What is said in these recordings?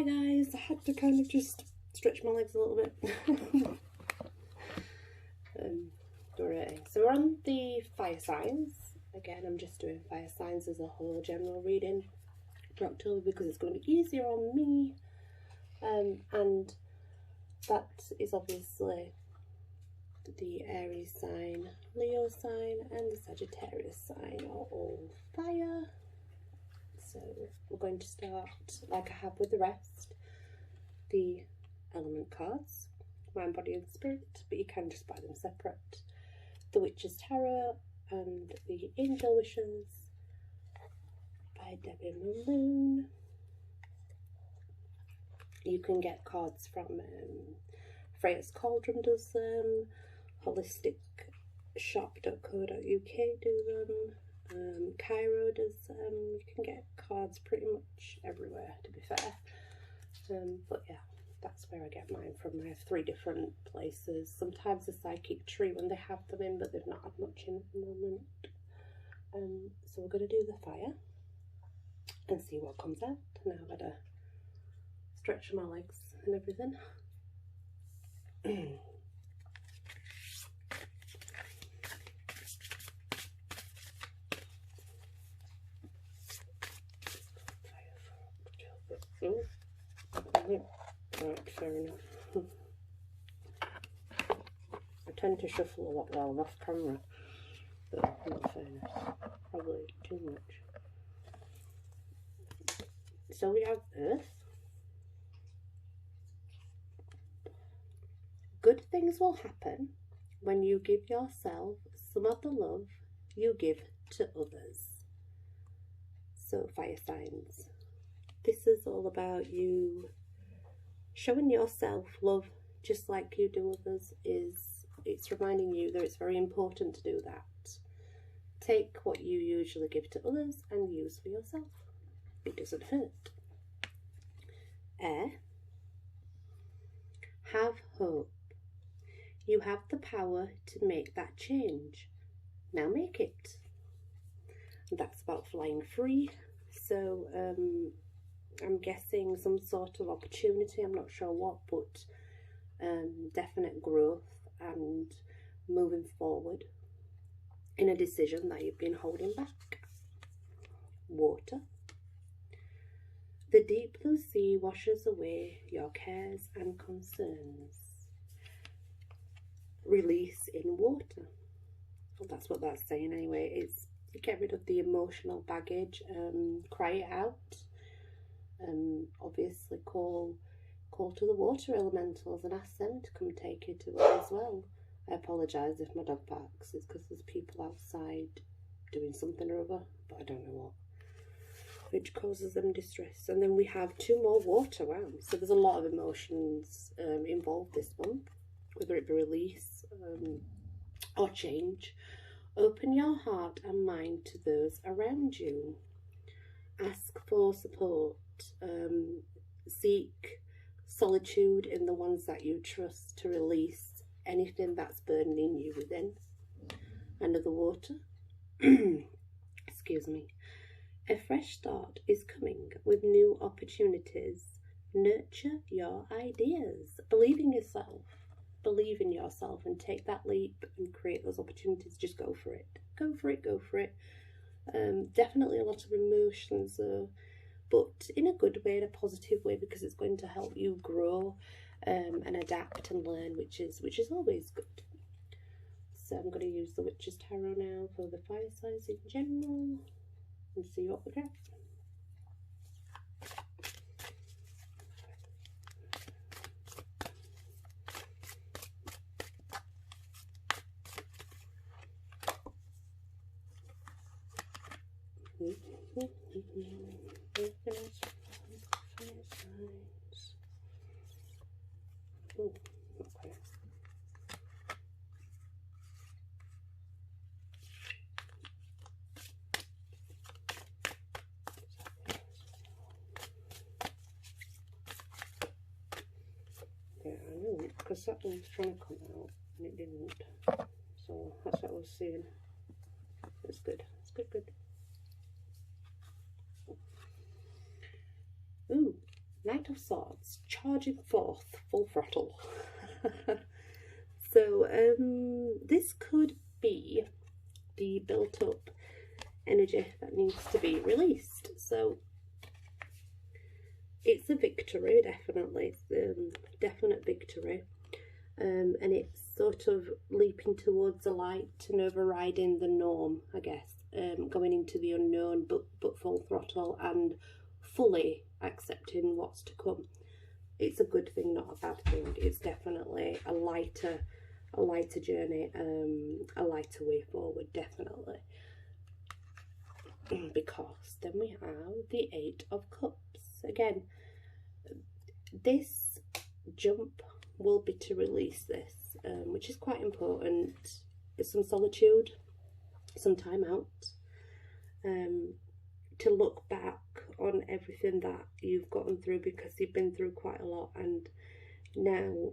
guys, I had to kind of just stretch my legs a little bit. Alright, so we're on the fire signs. Again, I'm just doing fire signs as a whole general reading for October because it's going to be easier on me. And that is obviously the Aries sign, Leo sign and the Sagittarius sign are all fire. So we're going to start like I have with the rest, the element cards, mind, body and spirit, but you can just buy them separate. The Witch's Tarot and the Angel Wishes by Debbie Malone. You can get cards from Freya's Cauldron does them, holisticshop.co.uk do them, Cairo does them. You can get cards pretty much everywhere, to be fair. But yeah, that's where I get mine from. I have 3 different places. Sometimes the Psychic Tree when they have them in, but they've not had much in at the moment. So we're going to do the fire and see what comes out. Now I've got to stretch my legs and everything. Right, fair enough. I tend to shuffle a lot while I'm off camera, but in fairness, probably too much. So we have Earth. Good things will happen when you give yourself some of the love you give to others. So fire signs. This is all about you showing yourself love just like you do others. It's reminding you that it's very important to do that. Take what you usually give to others and use for yourself. It doesn't hurt. Air. Have hope. You have the power to make that change. Now make it. And that's about flying free. So I'm guessing some sort of opportunity, I'm not sure what, but definite growth and moving forward in a decision that you've been holding back. Water. The deep blue sea washes away your cares and concerns. Release in water. Well, that's what that's saying anyway. It's get rid of the emotional baggage, cry it out. Obviously call to the water elementals and ask them to come take you to it as well. I apologise if my dog barks. It's because there's people outside doing something or other, but I don't know what, which causes them distress. And then we have 2 more water. Wow, so there's a lot of emotions involved this month, whether it be release or change. Open your heart and mind to those around you. Ask for support. Seek solitude in the ones that you trust to release anything that's burning you within. Under the water. Excuse me. A fresh start is coming with new opportunities. Nurture your ideas. Believe in yourself. Believe in yourself and take that leap and create those opportunities. Just go for it. Go for it. Go for it. Definitely a lot of emotions, but in a good way, in a positive way, because it's going to help you grow and adapt and learn, which is always good. So I'm going to use the Witch's Tarot now for the fire signs in general and see what we get. Ooh, okay. Yeah, I knew it because that one was trying to come out and it didn't. So that's what I was saying. It's good. It's good, good. Ooh, Knight Knight of Swords, charging forth full throttle. So this could be the built up energy that needs to be released. So it's a victory, definitely. It's definite victory. And it's sort of leaping towards the light and overriding the norm, I guess. Going into the unknown, but full throttle and fully accepting what's to come. It's a good thing, not a bad thing. It's definitely a lighter journey, a lighter way forward, definitely. Because then we have the Eight of Cups. Again, this jump will be to release this, which is quite important. It's some solitude, some time out, to look back on everything that you've gotten through, because you've been through quite a lot, and now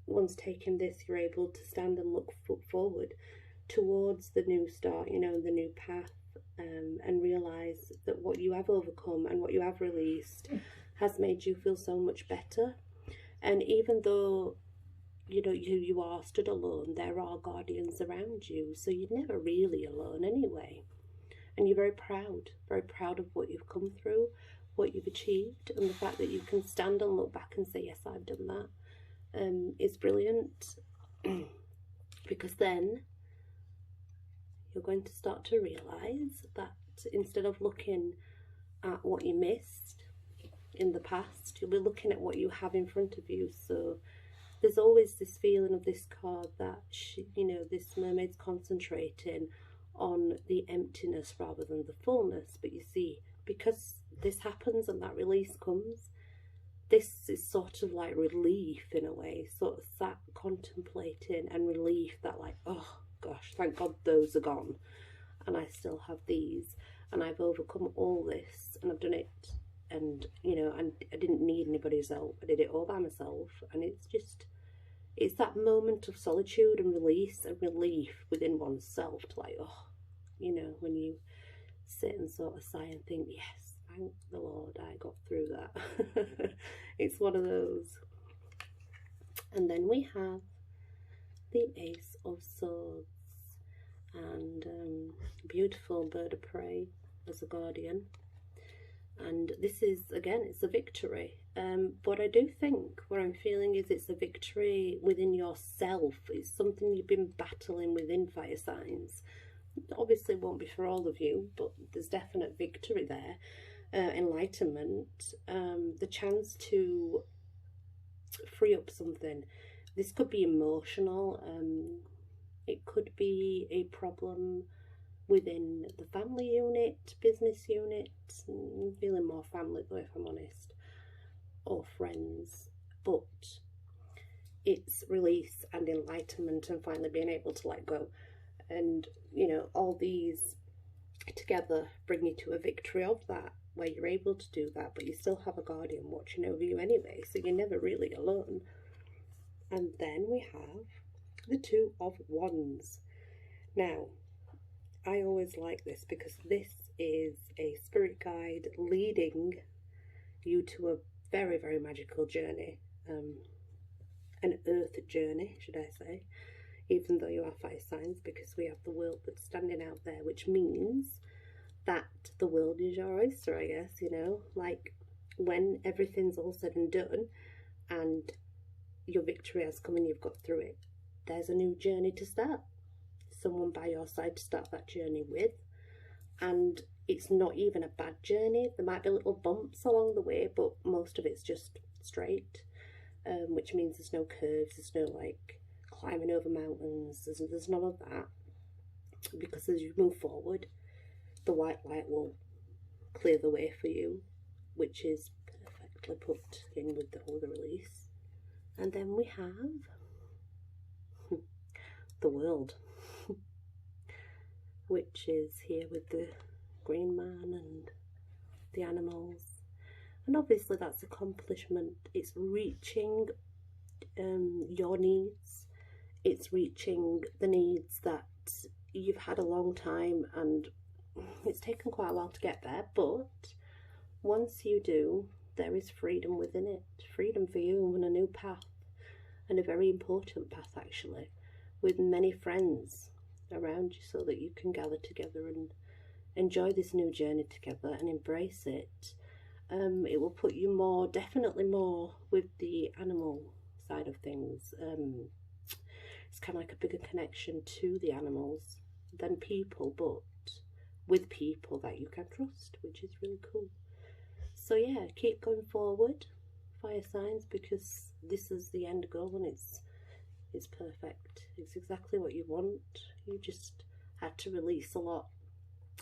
once taking this, you're able to stand and look forward towards the new start, you know, the new path, and realise that what you have overcome and what you have released has made you feel so much better. And even though, you know, you are stood alone, there are guardians around you, so you're never really alone anyway. And you're very proud of what you've come through, what you've achieved, and the fact that you can stand and look back and say, yes, I've done that, is brilliant. Because then you're going to start to realise that instead of looking at what you missed in the past, you'll be looking at what you have in front of you. So there's always this feeling of this card that you know, this mermaid's concentrating on the emptiness rather than the fullness. But you see, because this happens and that release comes, this is sort of like relief in a way, sort of sat contemplating and relief that, like, oh gosh, thank God those are gone and I still have these, and I've overcome all this and I've done it, and you know, and I didn't need anybody's help, I did it all by myself. And it's just, it's that moment of solitude and release and relief within oneself to, like, oh, you know, when you sit and sort of sigh and think, yes, thank the Lord I got through that. It's one of those. And then we have the Ace of Swords, and beautiful bird of prey as a guardian. And this is, again, it's a victory. But I do think what I'm feeling is it's a victory within yourself. It's something you've been battling within, fire signs. Obviously it won't be for all of you, but there's definite victory there. Enlightenment, the chance to free up something. This could be emotional, it could be a problem within the family unit, business unit. I'm feeling more family though, if I'm honest, or friends. But it's release and enlightenment and finally being able to let go. And, you know, all these together bring you to a victory of that, where you're able to do that, but you still have a guardian watching over you anyway, so you're never really alone. And then we have the Two of Wands. Now, I always like this because this is a spirit guide leading you to a very, very magical journey, an earth journey, should I say, even though you are fire signs, because we have the world that's standing out there, which means that the world is your oyster, I guess, you know, like when everything's all said and done and your victory has come and you've got through it, there's a new journey to start. Someone by your side to start that journey with, and it's not even a bad journey. There might be little bumps along the way, but most of it's just straight, which means there's no curves, there's no like climbing over mountains, there's none of that, because as you move forward, the white light will clear the way for you, which is perfectly put in with the older release. And then we have the world, which is here with the green man and the animals. And obviously that's accomplishment. It's reaching your needs. It's reaching the needs that you've had a long time, and it's taken quite a while to get there, but once you do, there is freedom within it. Freedom for you and a new path, and a very important path actually, with many friends around you so that you can gather together and enjoy this new journey together and embrace it. It will put you more, definitely more, with the animal side of things. It's kind of like a bigger connection to the animals than people, but with people that you can trust, which is really cool. So yeah, keep going forward, fire signs, because this is the end goal and it's perfect. It's exactly what you want. You just had to release a lot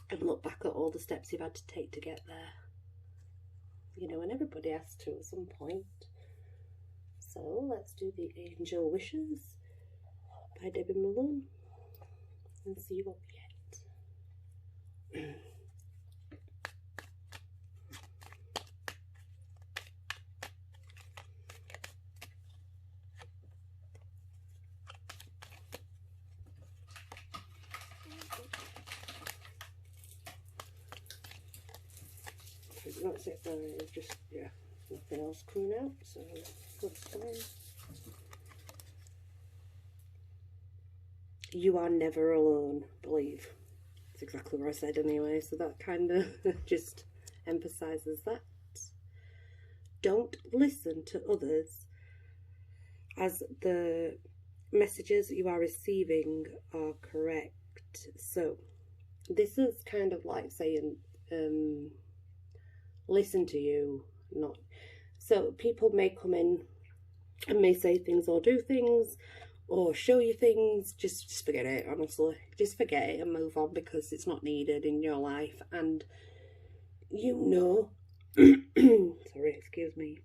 and look back at all the steps you've had to take to get there. You know, and everybody has to at some point. So let's do the Angel Wishes by Debbie Malone and see what we get. That's it there, just, yeah, nothing else coming out, so that's fine. You are never alone, believe. That's exactly what I said anyway, so that kind of just emphasises that. Don't listen to others, as the messages you are receiving are correct. So this is kind of like saying, listen to you, not. So people may come in and may say things or do things or show you things. Just forget it, honestly. Just forget it and move on, because it's not needed in your life. And you know, sorry, excuse me,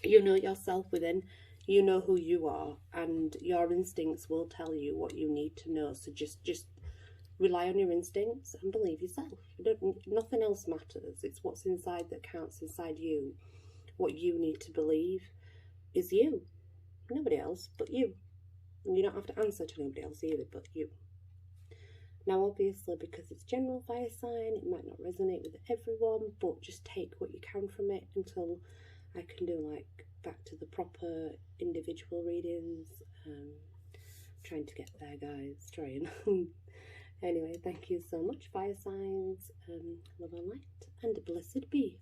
you know yourself within, you know who you are, and your instincts will tell you what you need to know. So just rely on your instincts and believe yourself. Nothing else matters. It's what's inside that counts, inside you. What you need to believe is you. Nobody else but you. And you don't have to answer to nobody else either but you. Now obviously, because it's general fire sign, it might not resonate with everyone, but just take what you can from it until I can do like back to the proper individual readings. Trying to get there, guys, trying. Anyway, thank you so much, fire signs. Love and light, and blessed be.